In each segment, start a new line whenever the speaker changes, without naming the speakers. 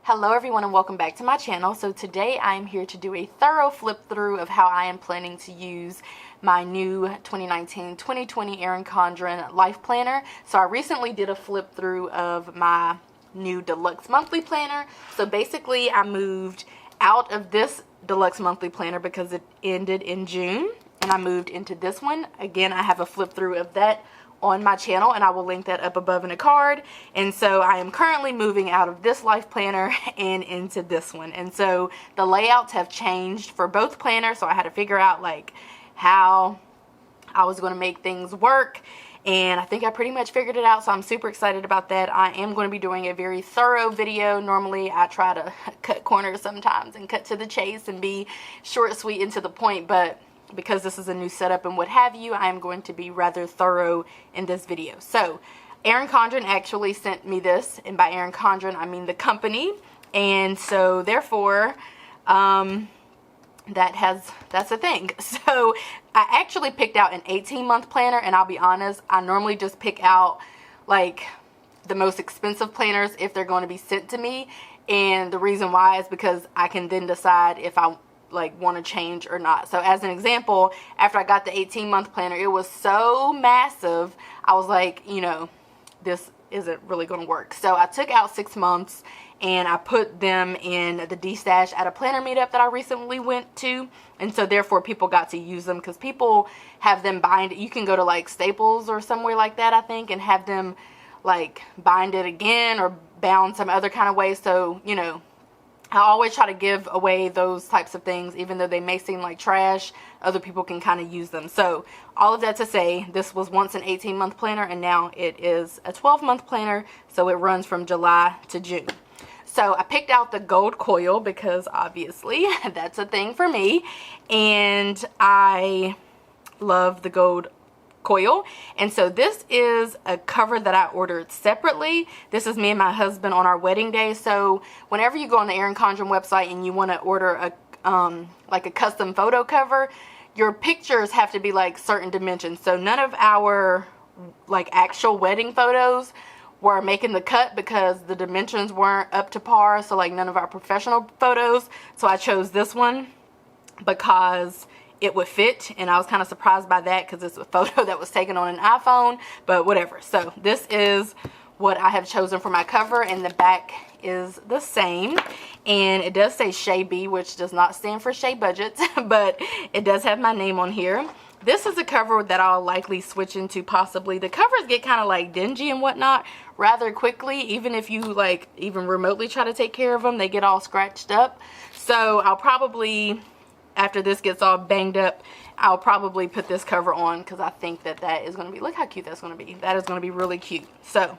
Hello everyone and welcome back to my channel. So today I am here to do a thorough flip through of how I am planning to use my new 2019-2020 Erin Condren life planner. So I recently did a flip through of my new Deluxe monthly planner. So basically I moved out of this Deluxe monthly planner because it ended in June and I moved into this one. Again, I have a flip through of that on my channel and I will link that up above in a card. And so I am currently moving out of this life planner and into this one, and so the layouts have changed for both planners, so I had to figure out like how I was going to make things work, and I think I pretty much figured it out, so I'm super excited about that. I am going to be doing a very thorough video. Normally I try to cut corners sometimes and cut to the chase and be short, sweet, and to the point, but because this is a new setup and what have you, I am going to be rather thorough in this video. So Erin Condren actually sent me this, and by Erin Condren I mean the company, and so therefore that's a thing. So I actually picked out an 18-month planner, and I'll be honest, I normally just pick out like the most expensive planners if they're going to be sent to me, and the reason why is because I can then decide if I like want to change or not. So as an example, after I got the 18-month planner, it was so massive I was like, you know, this isn't really going to work. So I took out 6 months and I put them in the D-stash at a planner meetup that I recently went to, and so therefore people got to use them because people have them bind. You can go to like Staples or somewhere like that, I think, and have them like bind it again or bound some other kind of way. So, you know, I always try to give away those types of things, even though they may seem like trash, other people can kind of use them. So all of that to say, this was once an 18-month planner and now it is a 12-month planner, so it runs from July to June. So I picked out the gold coil because obviously that's a thing for me, and I love the gold coil. And so this is a cover that I ordered separately. This is me and my husband on our wedding day. So whenever you go on the Erin Condren website and you want to order a like a custom photo cover, your pictures have to be like certain dimensions. So none of our like actual wedding photos were making the cut because the dimensions weren't up to par. So like none of our professional photos. So I chose this one because it would fit, and I was kind of surprised by that because it's a photo that was taken on an iPhone, but whatever. So this is what I have chosen for my cover, and the back is the same, and it does say Shea B, which does not stand for Shea Budgets, but it does have my name on here. This is a cover that I'll likely switch into possibly. The covers get kind of like dingy and whatnot rather quickly, even if you like even remotely try to take care of them, they get all scratched up. So I'll probably, after this gets all banged up, I'll probably put this cover on because I think that that is going to be, look how cute that's going to be. That is going to be really cute. So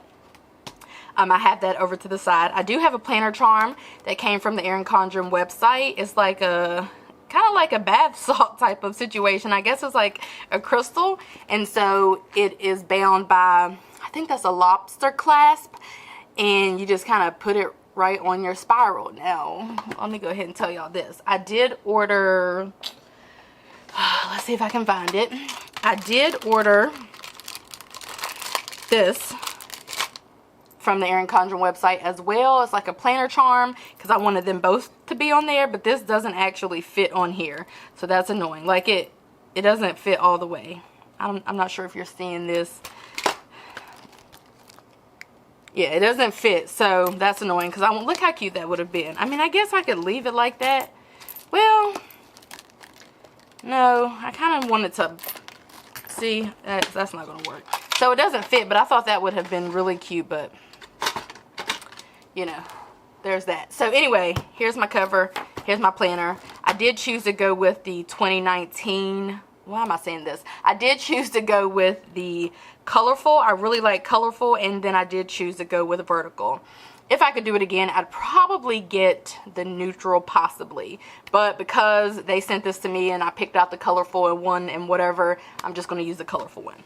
I have that over to the side. I do have a planner charm that came from the Erin Condren website. It's like a kind of like a bath salt type of situation. I guess it's like a crystal, and so it is bound by, I think that's a lobster clasp, and you just kind of put it right on your spiral. Now let me go ahead and tell y'all this. I did order, let's see if I can find it. I did order this from the Erin Condren website as well. It's like a planner charm because I wanted them both to be on there, but this doesn't actually fit on here, so that's annoying. Like it doesn't fit all the way. I'm not sure if you're seeing this. Yeah, it doesn't fit, so that's annoying because I won't, look how cute that would have been. I mean, I guess I could leave it like that. Well, no, I kind of wanted to, see, that's not going to work. So it doesn't fit, but I thought that would have been really cute, but, you know, there's that. So anyway, here's my cover, here's my planner. I did choose to go with the 2019, why am I saying this? I did choose to go with the colorful. I really like colorful, and then I did choose to go with vertical. If I could do it again, I'd probably get the neutral possibly, but because they sent this to me and I picked out the colorful one and whatever, I'm just going to use the colorful one.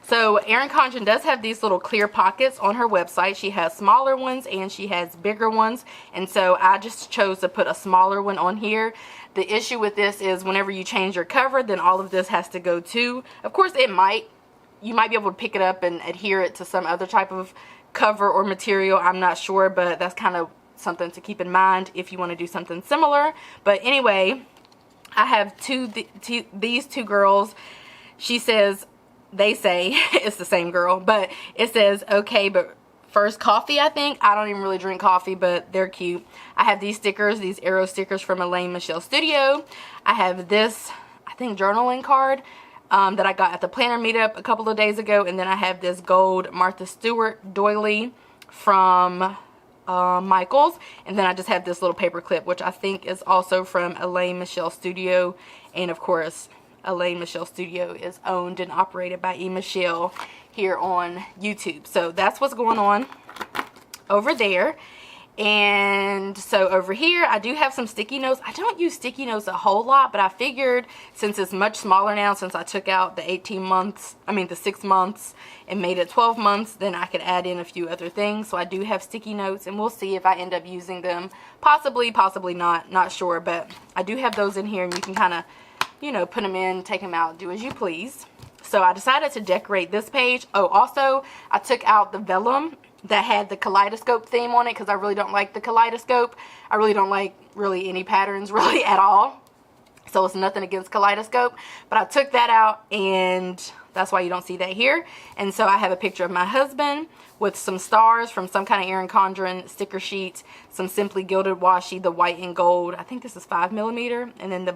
So Erin Condren does have these little clear pockets on her website. She has smaller ones and she has bigger ones, and so I just chose to put a smaller one on here. The issue with this is whenever you change your cover, then all of this has to go too. Of course, you might be able to pick it up and adhere it to some other type of cover or material. I'm not sure, but that's kind of something to keep in mind if you want to do something similar. But anyway, I have these two girls. She says, they say, it's the same girl, but it says, okay, but first coffee, I think. I don't even really drink coffee, but they're cute. I have these stickers, these arrow stickers from Elaine Michelle Studio. I have this, I think, journaling card that I got at the planner meetup a couple of days ago. And then I have this gold Martha Stewart doily from Michaels. And then I just have this little paper clip, which I think is also from Elaine Michelle Studio. And of course, Elaine Michelle Studio is owned and operated by E. Michelle here on YouTube. So that's what's going on over there. And so over here, I do have some sticky notes. I don't use sticky notes a whole lot, but I figured since it's much smaller now, since I took out the 6 months and made it 12 months, then I could add in a few other things. So I do have sticky notes, and we'll see if I end up using them. Possibly, possibly not sure, but I do have those in here, and you can kind of, you know, put them in, take them out, do as you please. So I decided to decorate this page. Oh, also, I took out the vellum that had the kaleidoscope theme on it because I really don't like the kaleidoscope. I really don't like really any patterns really at all. So it's nothing against kaleidoscope. But I took that out, and that's why you don't see that here. And so I have a picture of my husband with some stars from some kind of Erin Condren sticker sheet, some Simply Gilded washi, the white and gold. I think this is 5mm, and then the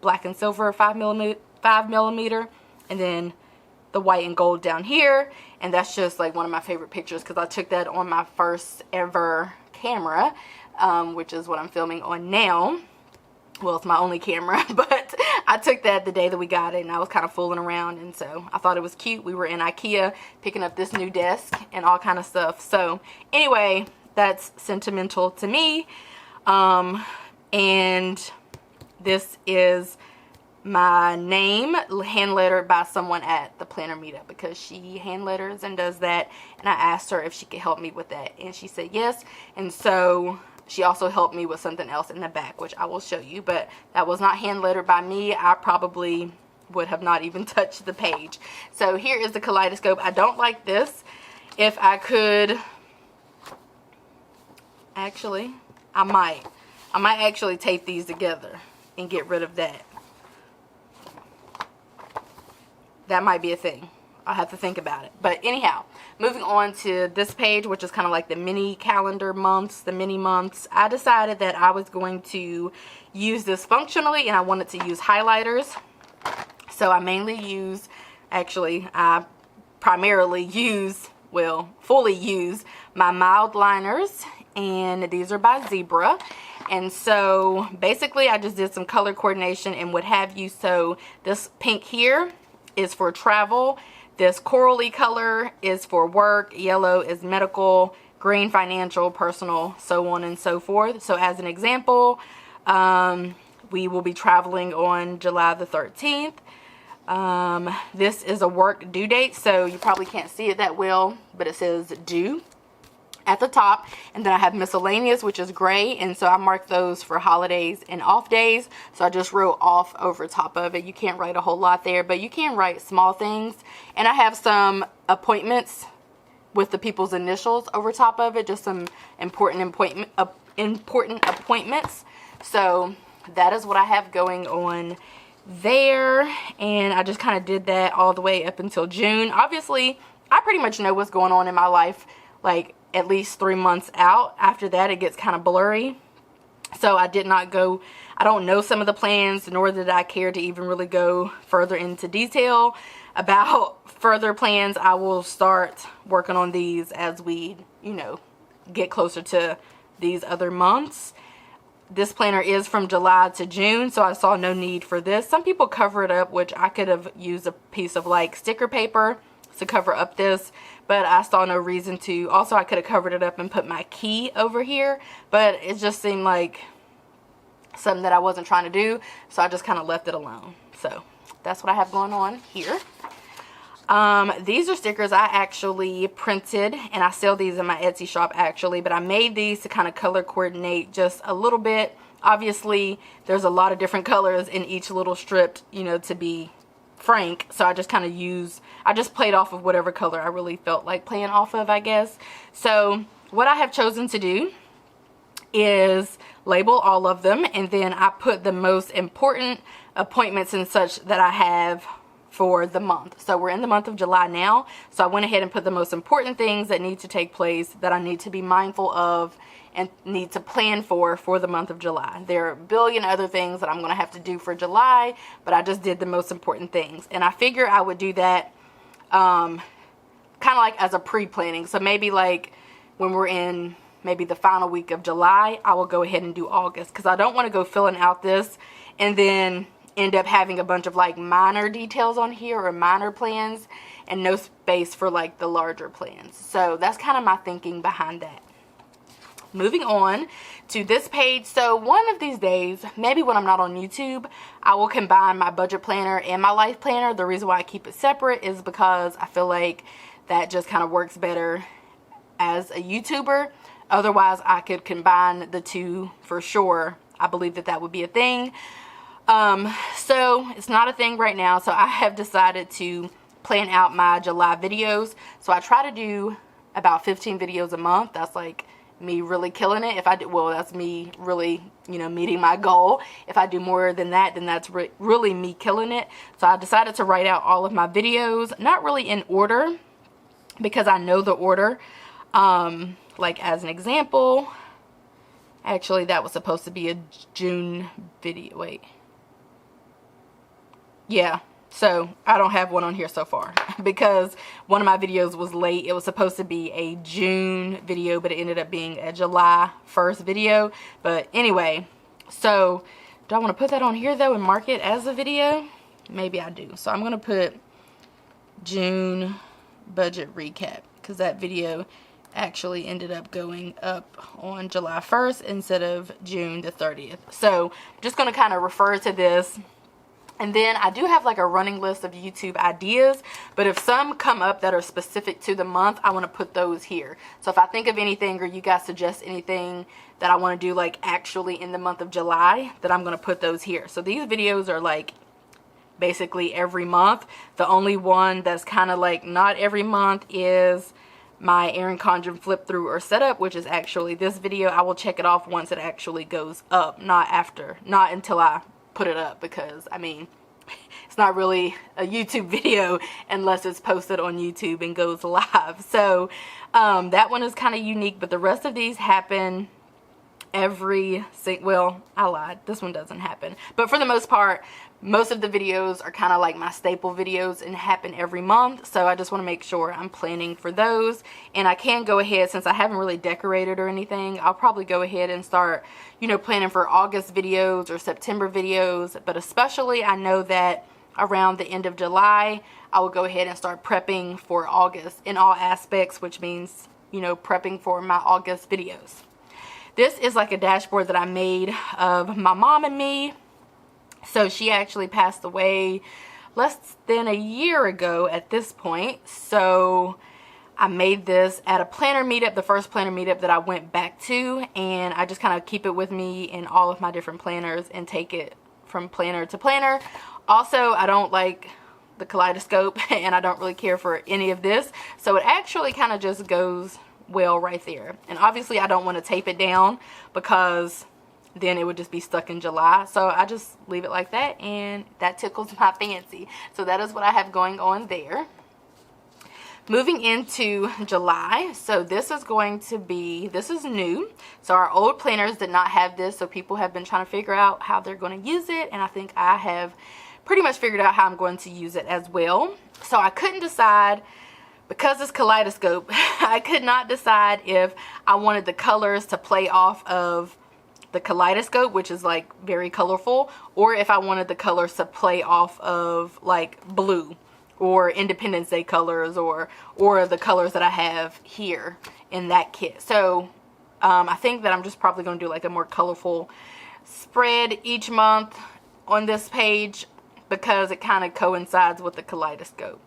black and silver 5mm, and then the white and gold down here. And that's just like one of my favorite pictures because I took that on my first ever camera, which is what I'm filming on now. Well, it's my only camera, but I took that the day that we got it, and I was kind of fooling around, and so I thought it was cute. We were in IKEA picking up this new desk and all kind of stuff. So anyway, that's sentimental to me. And this is my name hand lettered by someone at the planner meetup because she hand letters and does that, and I asked her if she could help me with that, and she said yes. And so she also helped me with something else in the back, which I will show you, but that was not hand lettered by me. I probably would have not even touched the page. So here is the kaleidoscope. I don't like this. If I could, actually, I might actually tape these together and get rid of that. That might be a thing. I'll have to think about it. But anyhow, moving on to this page, which is kind of like the mini calendar months, the mini months. I decided that I was going to use this functionally, and I wanted to use highlighters. So I mainly use, actually, I primarily use, well, fully use my mild liners, and these are by Zebra. And so basically I just did some color coordination and what have you. So this pink here is for travel, this corally color is for work, yellow is medical, green financial, personal, so on and so forth. So as an example, we will be traveling on July the 13th. This is a work due date, so you probably can't see it that well, but it says due at the top. And then I have miscellaneous, which is gray, and so I marked those for holidays and off days. So I just wrote off over top of it. You can't write a whole lot there, but you can write small things. And I have some appointments with the people's initials over top of it, just some important appointments. So that is what I have going on there, and I just kind of did that all the way up until June. Obviously, I pretty much know what's going on in my life, like at least 3 months out. After that, it gets kind of blurry. So I did not go, I don't know some of the plans, nor did I care to even really go further into detail about further plans. I will start working on these as we, you know, get closer to these other months. This planner is from July to June, so I saw no need for this. Some people cover it up, which I could have used a piece of like sticker paper to cover up this, but I saw no reason to. Also, I could have covered it up and put my key over here, but it just seemed like something that I wasn't trying to do, so I just kind of left it alone. So that's what I have going on here. These are stickers I actually printed, and I sell these in my Etsy shop actually, but I made these to kind of color coordinate just a little bit. Obviously, there's a lot of different colors in each little strip, you know, to be frank, so I just kind of I just played off of whatever color I really felt like playing off of, I guess. So what I have chosen to do is label all of them, and then I put the most important appointments and such that I have for the month. So we're in the month of July now, so I went ahead and put the most important things that need to take place, that I need to be mindful of and need to plan for the month of July. There are a billion other things that I'm going to have to do for July, but I just did the most important things, and I figure I would do that kind of like as a pre-planning. So maybe like when we're in maybe the final week of July, I will go ahead and do August, because I don't want to go filling out this and then end up having a bunch of like minor details on here or minor plans and no space for like the larger plans. So that's kind of my thinking behind that. Moving on to this page. So one of these days, maybe when I'm not on YouTube, I will combine my budget planner and my life planner. The reason why I keep it separate is because I feel like that just kind of works better as a YouTuber. Otherwise, I could combine the two for sure. I believe that that would be a thing. So it's not a thing right now. So I have decided to plan out my July videos. So I try to do about 15 videos a month. That's like me really killing it. If I do, well, that's me really, you know, meeting my goal. If I do more than that, then that's really me killing it. So I decided to write out all of my videos, not really in order, because I know the order. Like as an example, actually that was supposed to be a June video. Wait. Yeah. So I don't have one on here so far because one of my videos was late. It was supposed to be a June video, but it ended up being a July 1st video. But anyway, so do I want to put that on here though and mark it as a video? Maybe I do. So I'm going to put June budget recap, because that video actually ended up going up on July 1st instead of June the 30th. So I'm just going to kind of refer to this. And then I do have like a running list of YouTube ideas, but if some come up that are specific to the month, I want to put those here. So if I think of anything or you guys suggest anything that I want to do like actually in the month of July, then I'm going to put those here. So these videos are like basically every month. The only one that's kind of like not every month is my Erin Condren flip through or setup, which is actually this video. I will check it off once it actually goes up, not until I put it up, because I mean it's not really a YouTube video unless it's posted on YouTube and goes live. So that one is kind of unique, but the rest of these happen well, I lied, this one doesn't happen, but for the most part most of the videos are kind of like my staple videos and happen every month. So I just want to make sure I'm planning for those, and I can go ahead, since I haven't really decorated or anything, I'll probably go ahead and start, you know, planning for August videos or September videos. But especially I know that around the end of July I will go ahead and start prepping for August in all aspects, which means, you know, prepping for my August videos. This is like a dashboard that I made of my mom and me. So she actually passed away less than a year ago at this point. So I made this at a planner meetup, the first planner meetup that I went back to, and I just kind of keep it with me in all of my different planners and take it from planner to planner. Also, I don't like the kaleidoscope and I don't really care for any of this. So it actually kind of just goes well right there. And obviously I don't want to tape it down because then it would just be stuck in July. So I just leave it like that, and that tickles my fancy. So that is what I have going on there. Moving into July, so this is new. So our old planners did not have this, so people have been trying to figure out how they're going to use it, and I think I have pretty much figured out how I'm going to use it as well. So I couldn't decide, because it's kaleidoscope, I could not decide if I wanted the colors to play off of the kaleidoscope, which is like very colorful, or if I wanted the colors to play off of like blue or Independence Day colors, or the colors that I have here in that kit. So I think that I'm just probably going to do like a more colorful spread each month on this page, because it kind of coincides with the kaleidoscope,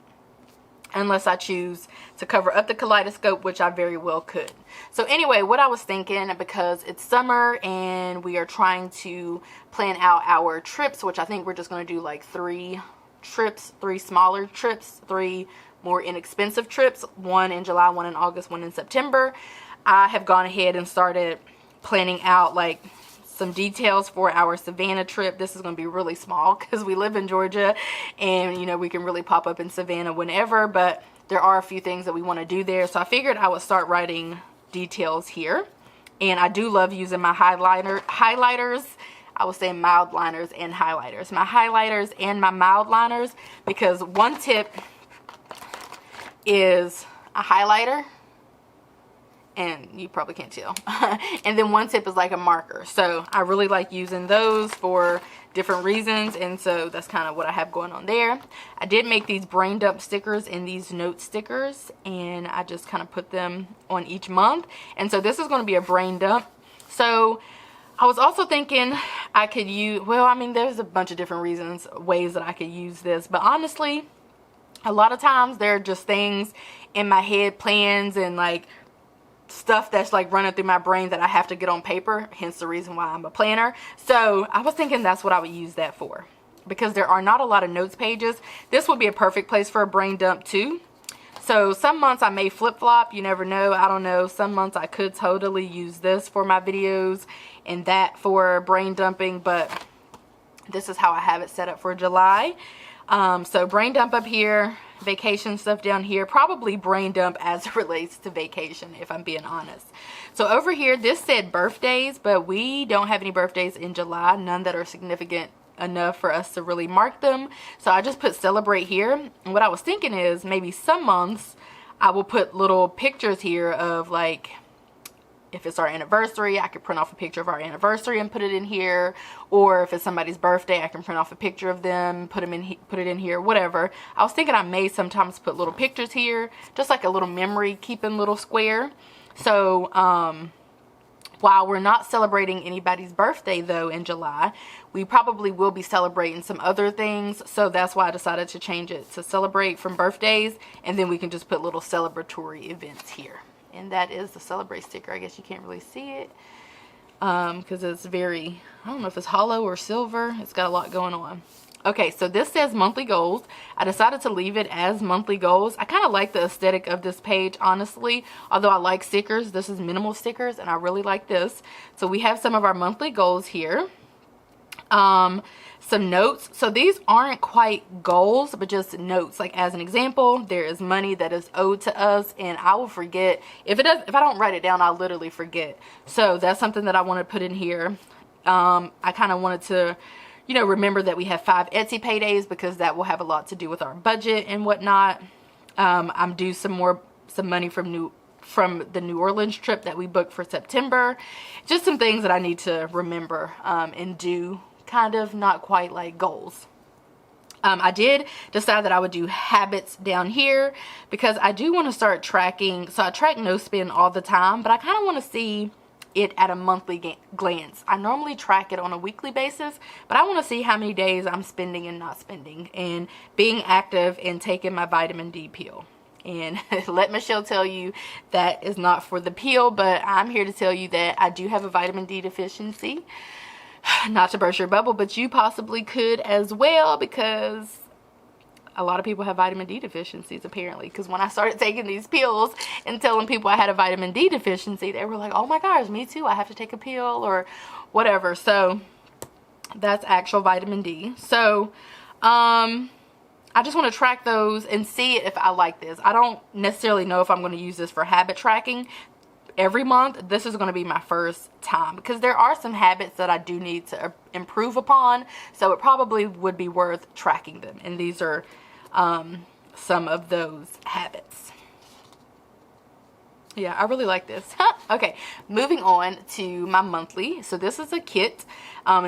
unless I choose to cover up the kaleidoscope, which I very well could. So anyway, what I was thinking, because it's summer and we are trying to plan out our trips, which I think we're just going to do like 3 trips, 3 smaller trips, 3 more inexpensive trips, one in July, one in August, one in September. I have gone ahead and started planning out like some details for our Savannah trip. This is going to be really small because we live in Georgia, and you know, we can really pop up in Savannah whenever, but there are a few things that we want to do there. So I figured I would start writing details here. And I do love using my highlighters. I was saying mild liners and highlighters. My highlighters and my mild liners, because one tip is a highlighter, and you probably can't tell. And then one tip is like a marker. So I really like using those for different reasons, and so that's kind of what I have going on there. I did make these brain dump stickers and these note stickers, and I just kind of put them on each month. And so this is going to be a brain dump. So I was also thinking I could use, well, I mean, there's a bunch of different ways that I could use this, but honestly, a lot of times there are just things in my head, plans and like stuff that's like running through my brain that I have to get on paper, hence the reason why I'm a planner. So I was thinking that's what I would use that for, because there are not a lot of notes pages. This would be a perfect place for a brain dump too. So some months I may flip-flop, you never know, I don't know. Some months I could totally use this for my videos and that for brain dumping, but this is how I have it set up for July. So brain dump up here, vacation stuff down here, probably brain dump as it relates to vacation, if I'm being honest. So over here, this said birthdays, but we don't have any birthdays in July, none that are significant enough for us to really mark them. So I just put celebrate here. And what I was thinking is maybe some months I will put little pictures here of like, if it's our anniversary, I could print off a picture of our anniversary and put it in here. Or if it's somebody's birthday, I can print off a picture of them, put it in here, whatever. I was thinking I may sometimes put little pictures here, just like a little memory keeping little square. So while we're not celebrating anybody's birthday though in July, we probably will be celebrating some other things. So that's why I decided to change it to celebrate from birthdays, and then we can just put little celebratory events here. And that is the celebrate sticker. I guess you can't really see it because it's very, I don't know if it's hollow or silver. It's got a lot going on. Okay, so this says monthly goals. I decided to leave it as monthly goals. I kind of like the aesthetic of this page, honestly. Although I like stickers, this is minimal stickers, and I really like this. So we have some of our monthly goals here. Some notes. So these aren't quite goals, but just notes. Like as an example, there is money that is owed to us, and I will forget. If I don't write it down, I'll literally forget. So that's something that I want to put in here. I kind of wanted to, you know, remember that we have 5 Etsy paydays, because that will have a lot to do with our budget and whatnot. I'm due some money from the New Orleans trip that we booked for September. Just some things that I need to remember and do, kind of not quite like goals. I did decide that I would do habits down here, because I do want to start tracking. So I track no spend all the time, but I kind of want to see it at a monthly glance. I normally track it on a weekly basis, but I want to see how many days I'm spending and not spending, and being active and taking my vitamin D pill. And let Michelle tell you that is not for the pill, but I'm here to tell you that I do have a vitamin D deficiency. Not to burst your bubble, but you possibly could as well, because a lot of people have vitamin D deficiencies apparently. Because when I started taking these pills and telling people I had a vitamin D deficiency, they were like, oh my gosh, me too, I have to take a pill or whatever. So that's actual vitamin D. So I just want to track those and see if I like this. I don't necessarily know if I'm going to use this for habit tracking every month. This is going to be my first time, because there are some habits that I do need to improve upon, so it probably would be worth tracking them, and these are some of those habits. Yeah, I really like this. Okay, moving on to my monthly. So this is a kit.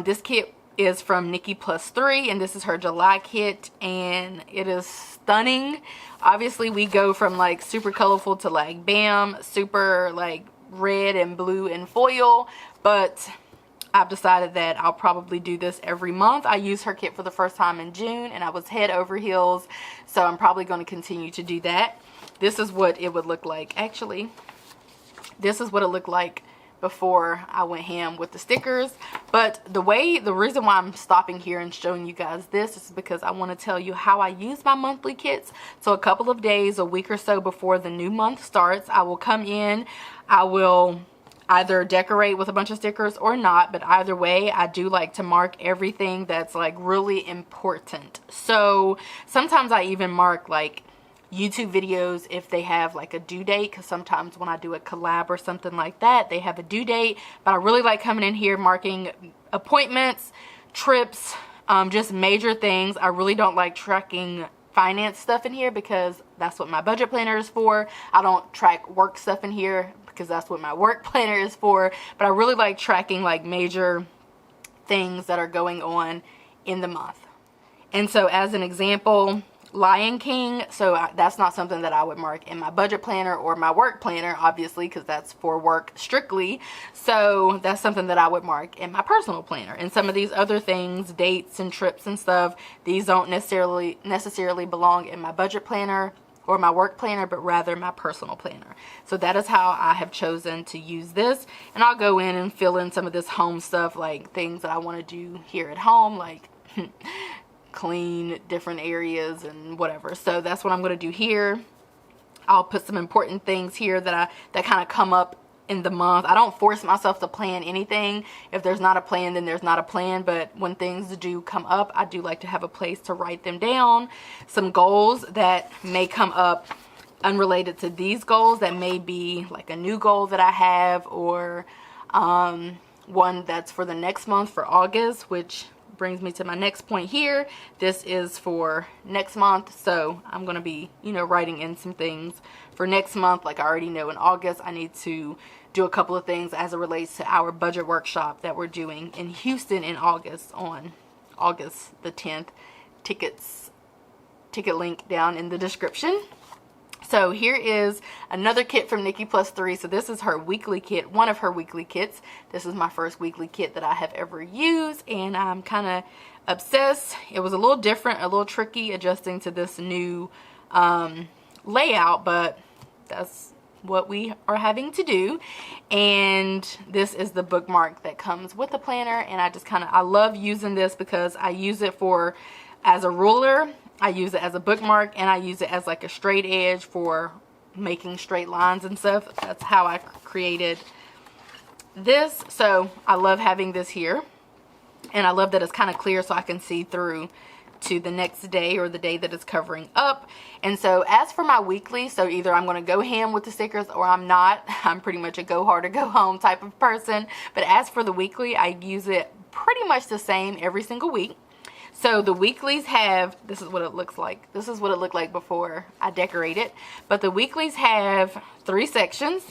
This kit is from Nikki Plus 3, and this is her July kit, and it is stunning. Obviously we go from like super colorful to like bam, super like red and blue and foil, but I've decided that I'll probably do this every month. I used her kit for the first time in June, and I was head over heels, so I'm probably going to continue to do that. This is what it would look like. Actually, this is what it looked like before I went ham with the stickers. But the reason why I'm stopping here and showing you guys this is because I want to tell you how I use my monthly kits. So a couple of days, a week or so before the new month starts, I will come in, I will either decorate with a bunch of stickers or not, but either way, I do like to mark everything that's like really important. So sometimes I even mark like YouTube videos if they have like a due date, because sometimes when I do a collab or something like that, they have a due date. But I really like coming in here marking appointments, trips, just major things. I really don't like tracking finance stuff in here because that's what my budget planner is for. I don't track work stuff in here because that's what my work planner is for. But I really like tracking like major things that are going on in the month. And so as an example, Lion King, so that's not something that I would mark in my budget planner or my work planner, obviously, because that's for work strictly. So that's something that I would mark in my personal planner. And some of these other things, dates and trips and stuff, these don't necessarily belong in my budget planner or my work planner, but rather my personal planner. So that is how I have chosen to use this. And I'll go in and fill in some of this home stuff, like things that I want to do here at home, like clean different areas and whatever. So that's what I'm going to do here. I'll put some important things here that kind of come up in the month. I don't force myself to plan anything. If there's not a plan, then there's not a plan. But when things do come up, I do like to have a place to write them down. Some goals that may come up unrelated to these goals, that may be like a new goal that I have, or one that's for the next month, for August, which brings me to my next point here. This is for next month, so I'm going to be, writing in some things for next month. Like I already know in August I need to do a couple of things as it relates to our budget workshop that we're doing in Houston in August, on August the 10th. Ticket link down in the description. So here is another kit from Nikki Plus 3. So this is her weekly kit, one of her weekly kits. This is my first weekly kit that I have ever used, and I'm kind of obsessed. It was a little different, a little tricky adjusting to this new layout, but that's what we are having to do. And this is the bookmark that comes with the planner, and I love using this because I use it as a ruler, I use it as a bookmark, and I use it as like a straight edge for making straight lines and stuff. That's how I created this. So I love having this here, and I love that it's kind of clear so I can see through to the next day or the day that it's covering up. And so as for my weekly, so either I'm going to go ham with the stickers or I'm not. I'm pretty much a go hard or go home type of person. But as for the weekly, I use it pretty much the same every single week. So the weeklies have, this is what it looks like. This is what it looked like before I decorate it. But the weeklies have 3 sections.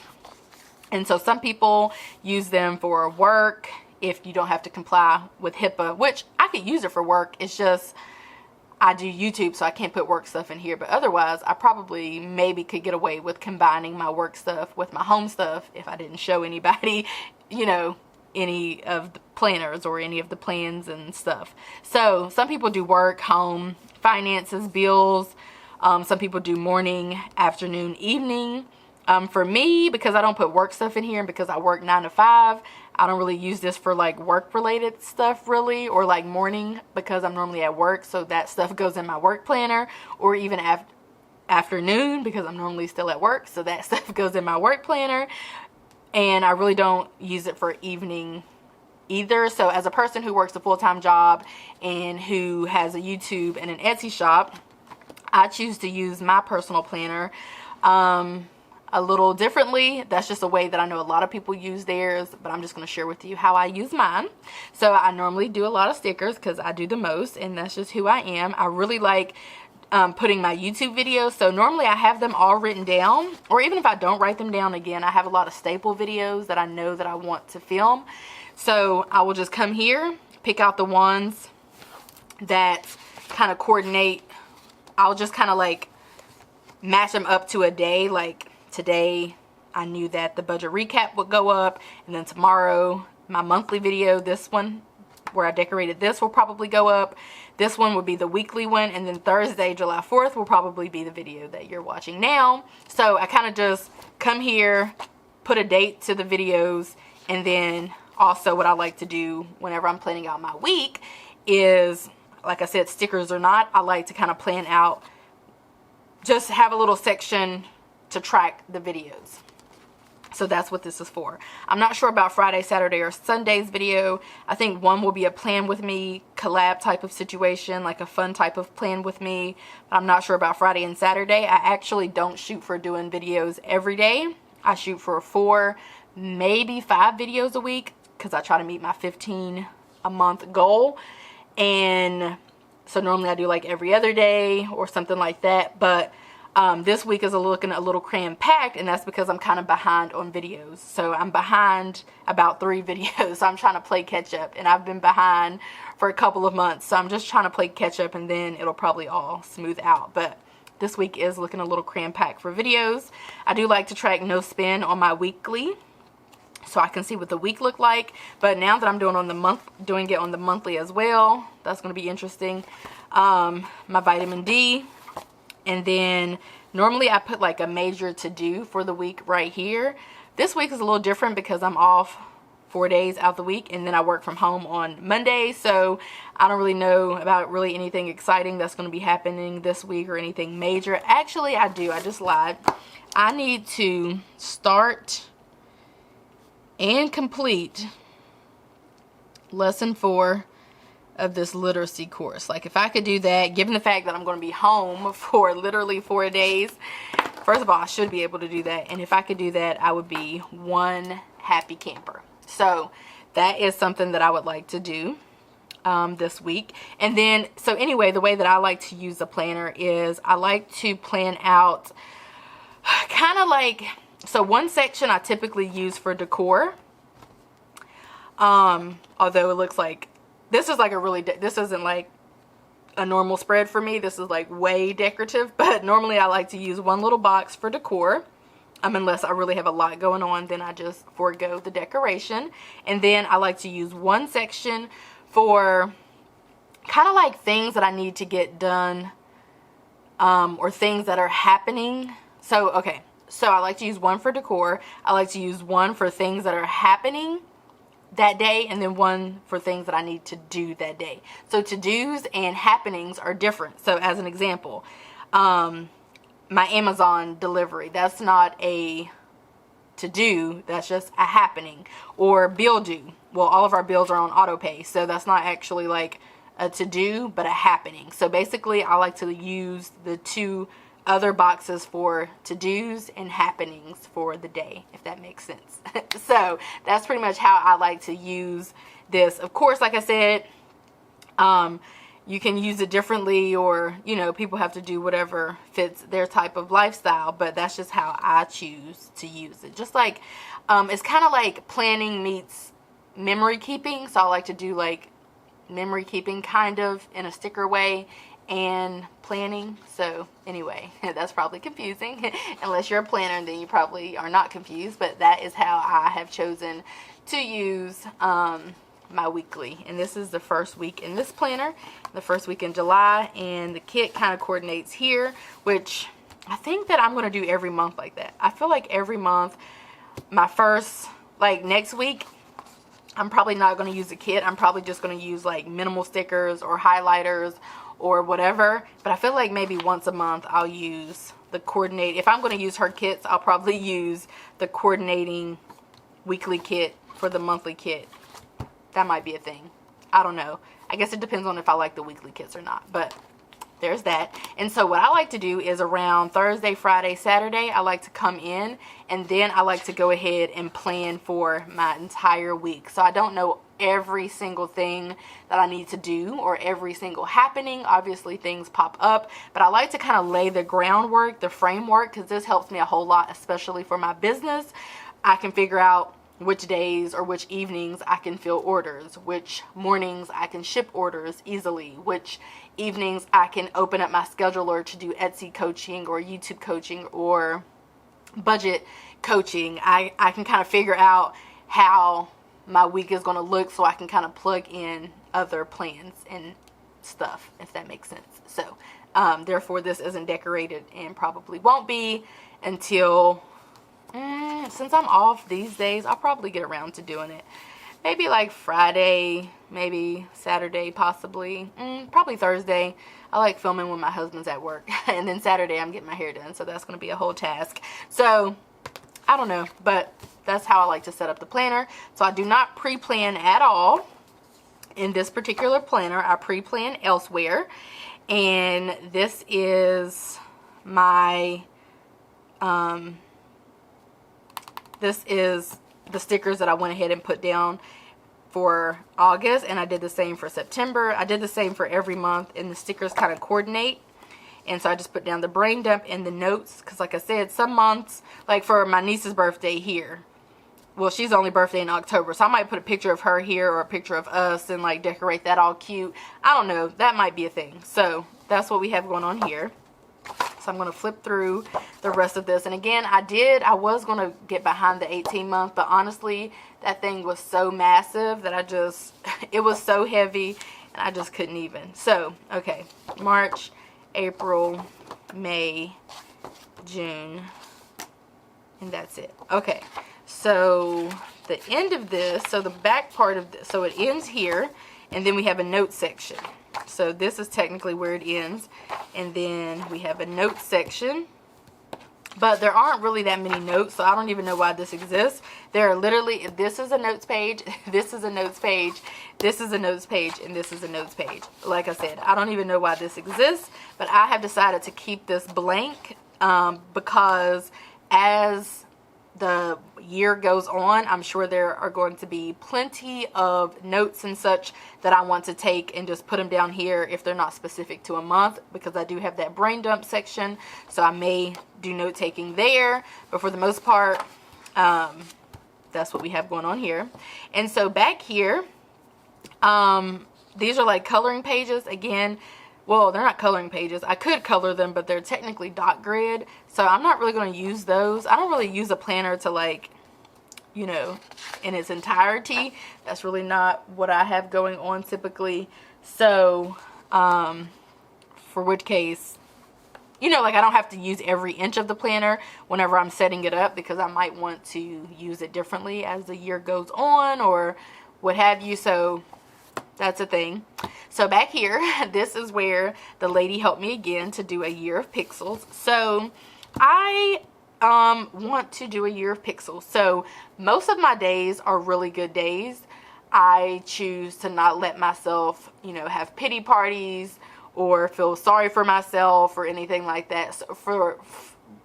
And so some people use them for work if you don't have to comply with HIPAA, which I could use it for work. It's just I do YouTube, so I can't put work stuff in here. But otherwise, I probably maybe could get away with combining my work stuff with my home stuff if I didn't show anybody, any of the planners or any of the plans and stuff. So some people do work, home, finances, bills. Some people do morning, afternoon, evening. For me, because I don't put work stuff in here and because I work 9 to 5, I don't really use this for like work related stuff really, or like morning because I'm normally at work. So that stuff goes in my work planner, or even afternoon because I'm normally still at work. So that stuff goes in my work planner. And I really don't use it for evening either. So as a person who works a full-time job and who has a YouTube and an Etsy shop, I choose to use my personal planner a little differently. That's just a way that I know a lot of people use theirs, but I'm just going to share with you how I use mine. So I normally do a lot of stickers because I do the most, and that's just who I am. I really like putting my YouTube videos. So normally I have them all written down, or even if I don't write them down, again, I have a lot of staple videos that I know that I want to film. So I will just come here, pick out the ones that kind of coordinate. I'll just kind of like match them up to a day. Like today I knew that the budget recap would go up, and then tomorrow my monthly video, this one where I decorated this, will probably go up. This one would be the weekly one, and then Thursday, July 4th, will probably be the video that you're watching now. So I kind of just come here, put a date to the videos, and then also what I like to do whenever I'm planning out my week is, like I said, stickers or not, I like to kind of plan out, just have a little section to track the videos. So that's what this is for. I'm not sure about Friday, Saturday, or Sunday's video. I think one will be a plan with me collab type of situation, like a fun type of plan with me. But I'm not sure about Friday and Saturday. I actually don't shoot for doing videos every day. I shoot for 4, maybe 5 videos a week because I try to meet my 15 a month goal. And so normally I do like every other day or something like that. But this week is looking a little cram-packed, and that's because I'm kind of behind on videos. So I'm behind about 3 videos. So I'm trying to play catch up, and I've been behind for a couple of months. So I'm just trying to play catch up, and then it'll probably all smooth out. But this week is looking a little cram-packed for videos. I do like to track no spin on my weekly, so I can see what the week looked like. But now that I'm doing it on the monthly as well, that's going to be interesting. My vitamin D. And then normally I put like a major to do for the week right here. This week is a little different because I'm off 4 days out the week, and then I work from home on Monday. So I don't really know about really anything exciting that's going to be happening this week or anything major. Actually, I do. I just lied. I need to start and complete lesson 4 of this literacy course. Like, if I could do that, given the fact that I'm going to be home for literally 4 days, first of all, I should be able to do that. And if I could do that, I would be one happy camper. So that is something that I would like to do this week. And then, so anyway, the way that I like to use a planner is I like to plan out kind of like, so one section I typically use for decor. Although it looks like this is like this isn't like a normal spread for me. This is like way decorative, but normally I like to use one little box for decor. Unless I really have a lot going on, then I just forego the decoration. And then I like to use one section for kind of like things that I need to get done, or things that are happening. So, okay. So I like to use one for decor. I like to use one for things that are happening that day, and then one for things that I need to do that day. So to-dos and happenings are different. So as an example, my Amazon delivery, that's not a to-do, that's just a happening. Or bill due. Well, all of our bills are on auto pay, so that's not actually like a to-do, but a happening. So basically, I like to use the 2 other boxes for to-dos and happenings for the day, if that makes sense. So that's pretty much how I like to use this. Of course, like I said, you can use it differently, or, you know, people have to do whatever fits their type of lifestyle, but that's just how I choose to use it. Just like, it's kind of like planning meets memory keeping. So I like to do like memory keeping kind of in a sticker way, and planning. So anyway, that's probably confusing. Unless you're a planner, then you probably are not confused, but that is how I have chosen to use my weekly. And this is the first week in this planner, the first week in July, and the kit kind of coordinates here, which I think that I'm going to do every month like that. I feel like every month, my first, like next week, I'm probably not going to use a kit. I'm probably just going to use like minimal stickers or highlighters or whatever. But I feel like maybe once a month I'll use the coordinate. If I'm going to use her kits, I'll probably use the coordinating weekly kit for the monthly kit. That might be a thing. I don't know. I guess it depends on if I like the weekly kits or not. But there's that. And so what I like to do is around Thursday, Friday, Saturday, I like to come in, and then I like to go ahead and plan for my entire week. So I don't know every single thing that I need to do or every single happening. Obviously things pop up, but I like to kind of lay the groundwork, the framework, because this helps me a whole lot, especially for my business. I can figure out which days or which evenings I can fill orders, which mornings I can ship orders easily, which evenings I can open up my scheduler to do Etsy coaching or YouTube coaching or budget coaching. I can kind of figure out how my week is going to look, so I can kind of plug in other plans and stuff, if that makes sense. So therefore this isn't decorated and probably won't be until since I'm off these days, I'll probably get around to doing it. Maybe like Friday, maybe Saturday, possibly. Probably Thursday. I like filming when my husband's at work. And then Saturday I'm getting my hair done, so that's going to be a whole task. So I don't know, but that's how I like to set up the planner. So I do not pre-plan at all in this particular planner. I pre-plan elsewhere. And this is my, this is the stickers that I went ahead and put down for August, and I did the same for September. I did the same for every month, and the stickers kind of coordinate. And so I just put down the brain dump and the notes, because like I said, some months, like for my niece's birthday here, well, she's only birthday in October, so I might put a picture of her here or a picture of us and like decorate that all cute. I don't know, that might be a thing. So that's what we have going on here. So I'm going to flip through the rest of this. And again, I was going to get behind the 18-month, but honestly, that thing was so massive that it was so heavy, and I just couldn't even. So, okay, March, April, May, June, and that's it. Okay, so the end of this, so the back part of this, so it ends here, and then we have a note section. So this is technically where it ends, and then we have a note section, but there aren't really that many notes, so I don't even know why this exists. There are literally, this is a notes page, this is a notes page, this is a notes page, and this is a notes page. Like I said, I don't even know why this exists, but I have decided to keep this blank because as the year goes on, I'm sure there are going to be plenty of notes and such that I want to take and just put them down here if they're not specific to a month, because I do have that brain dump section, so I may do note taking there, but for the most part, that's what we have going on here. And so back here, these are like coloring pages. Again, well, they're not coloring pages. I could color them, but they're technically dot grid, so I'm not really going to use those. I don't really use a planner to, like, you know, in its entirety. That's really not what I have going on typically. So, for which case, you know, like, I don't have to use every inch of the planner whenever I'm setting it up, because I might want to use it differently as the year goes on or what have you. So that's a thing. So back here, this is where the lady helped me again to do a year of pixels. So I want to do a year of pixels. So most of my days are really good days. I choose to not let myself, you know, have pity parties or feel sorry for myself or anything like that. So for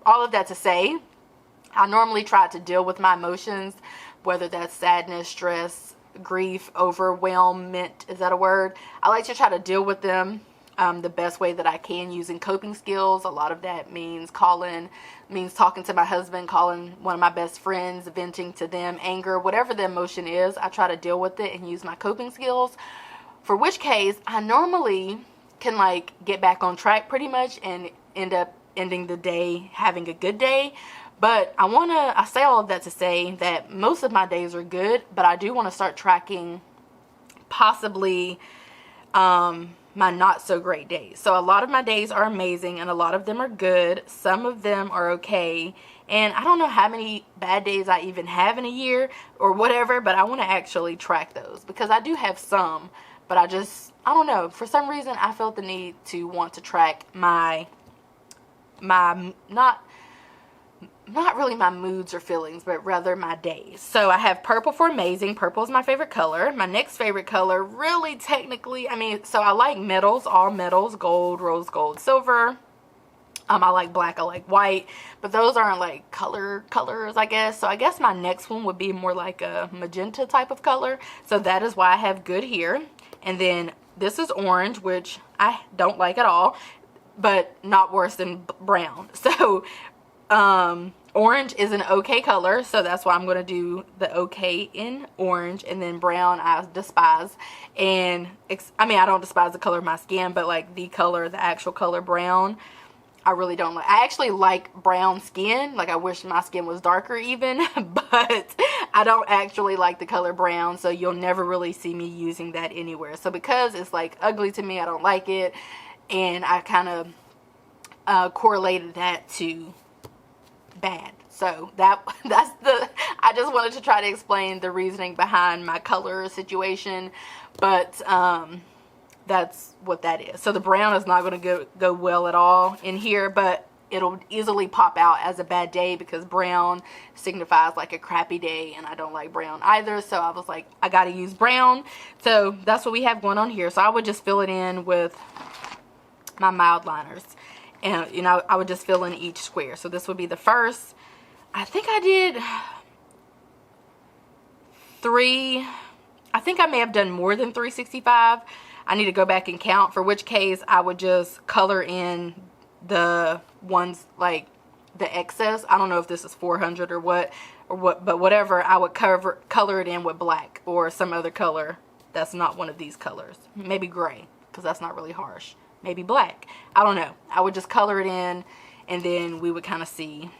all of that to say, I normally try to deal with my emotions, whether that's sadness, stress, grief, overwhelmment, is that a word? I like to try to deal with them the best way that I can using coping skills. A lot of that means talking to my husband, calling one of my best friends, venting to them, anger, whatever the emotion is, I try to deal with it and use my coping skills, for which case I normally can like get back on track pretty much and end up ending the day having a good day. But I say all of that to say that most of my days are good, but I do want to start tracking possibly my not so great days. So a lot of my days are amazing and a lot of them are good. Some of them are okay. And I don't know how many bad days I even have in a year or whatever, but I want to actually track those because I do have some, but I don't know. For some reason, I felt the need to want to track my not really my moods or feelings, but rather my days. So I have purple for amazing. Purple is my favorite color. My next favorite color, really technically, so I like metals, all metals, gold, rose gold, silver. I like black, I like white, but those aren't like colors, I guess. So I guess my next one would be more like a magenta type of color. So that is why I have good here. And then this is orange, which I don't like at all, but not worse than brown. So, orange is an okay color, so that's why I'm going to do the okay in orange. And then brown I despise, and I don't despise the color of my skin, but like the actual color brown, I really don't like. I actually like brown skin, like I wish my skin was darker even, but I don't actually like the color brown, so you'll never really see me using that anywhere. So because it's like ugly to me, I don't like it, and I kind of correlated that to bad. So I just wanted to try to explain the reasoning behind my color situation, but that's what that is. So the brown is not going to go well at all in here, but it'll easily pop out as a bad day because brown signifies like a crappy day, and I don't like brown either. So I was like, I gotta use brown. So that's what we have going on here. So I would just fill it in with my mild liners, and you know, I would just fill in each square. So this would be the first. I think I did 3. I think I may have done more than 365. I need to go back and count, for which case I would just color in the ones like the excess. I don't know if this is 400 or what, but whatever, I would color it in with black or some other color that's not one of these colors. Maybe gray, because that's not really harsh. Maybe black. I don't know. I would just color it in, and then we would kind of see.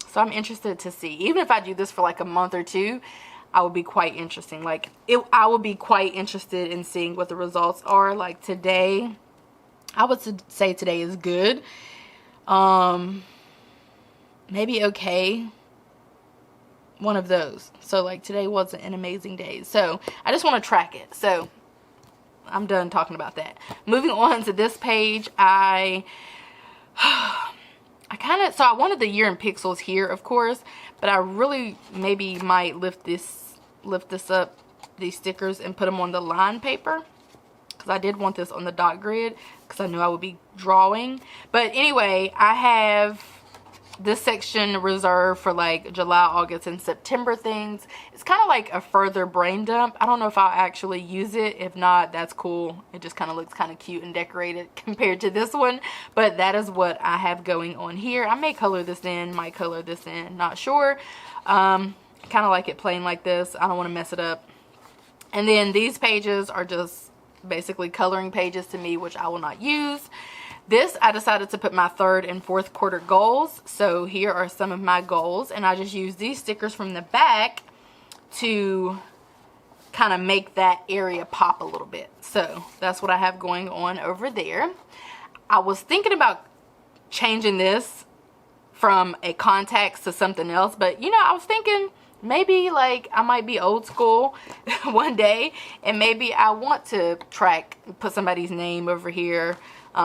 So I'm interested to see. Even if I do this for like a month or two, I would be quite interesting. Like I would be quite interested in seeing what the results are. Like today, I would say today is good. Maybe okay. One of those. So like today wasn't an amazing day. So I just want to track it. So I'm done talking about that. Moving on to this page, I wanted the year in pixels here, of course, but I really maybe might lift this up, these stickers, and put them on the line paper, because I did want this on the dot grid because I knew I would be drawing. But anyway, I have this section reserved for like July, August, and September things. It's kind of like a further brain dump. I don't know if I'll actually use it. If not, that's cool. It just kind of looks kind of cute and decorated compared to this one. But that is what I have going on here. I may color this in, might color this in, not sure. Kind of like it plain like this. I don't want to mess it up. And then these pages are just basically coloring pages to me, which I will not use. This, I decided to put my 3rd and 4th quarter goals. So here are some of my goals, and I just use these stickers from the back to kind of make that area pop a little bit. So that's what I have going on over there. I was thinking about changing this from a contacts to something else, but you know, I was thinking maybe like I might be old school one day, and maybe I want to put somebody's name over here.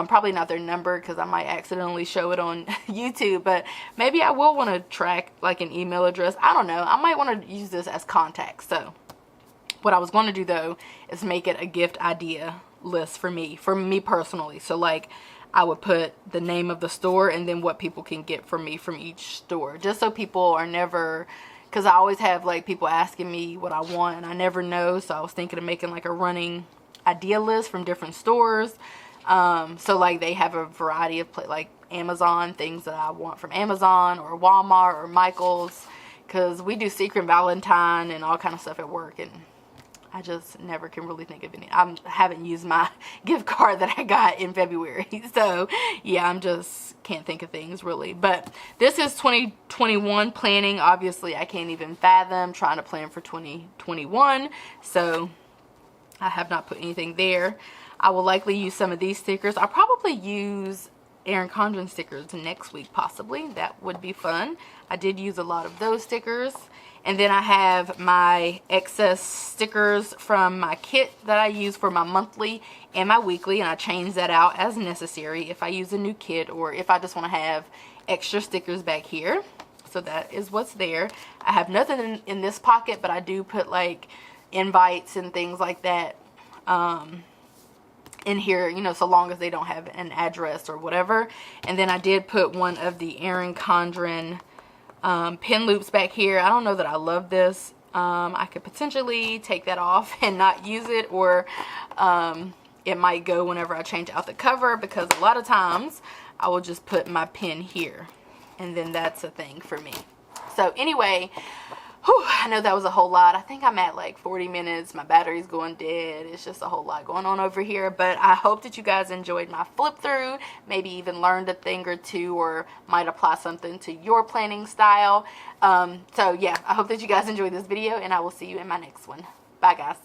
Probably not their number, because I might accidentally show it on YouTube, but maybe I will want to track like an email address. I don't know. I might want to use this as contacts. So what I was going to do though is make it a gift idea list for me personally. So like I would put the name of the store and then what people can get from me from each store, just so people are never, because I always have like people asking me what I want and I never know. So I was thinking of making like a running idea list from different stores. So like they have a variety of like Amazon things that I want from Amazon or Walmart or Michael's, because we do Secret Valentine and all kind of stuff at work, and I just never can really think of any. I haven't used my gift card that I got in February, so yeah, I'm just can't think of things really. But this is 2021 planning. Obviously I can't even fathom trying to plan for 2021, so I have not put anything there. I will likely use some of these stickers. I'll probably use Erin Condren stickers next week, possibly. That would be fun. I did use a lot of those stickers. And then I have my excess stickers from my kit that I use for my monthly and my weekly, and I change that out as necessary if I use a new kit or if I just want to have extra stickers back here. So that is what's there. I have nothing in this pocket, but I do put like invites and things like that in here, you know, so long as they don't have an address or whatever. And then I did put one of the Erin Condren pin loops back here. I don't know that I love this. I could potentially take that off and not use it, or it might go whenever I change out the cover, because a lot of times I will just put my pin here and then that's a thing for me. So anyway, whew, I know that was a whole lot. I think I'm at like 40 minutes. My battery's going dead. It's just a whole lot going on over here. But I hope that you guys enjoyed my flip through. Maybe even learned a thing or two, or might apply something to your planning style. So yeah, I hope that you guys enjoyed this video, and I will see you in my next one. Bye guys.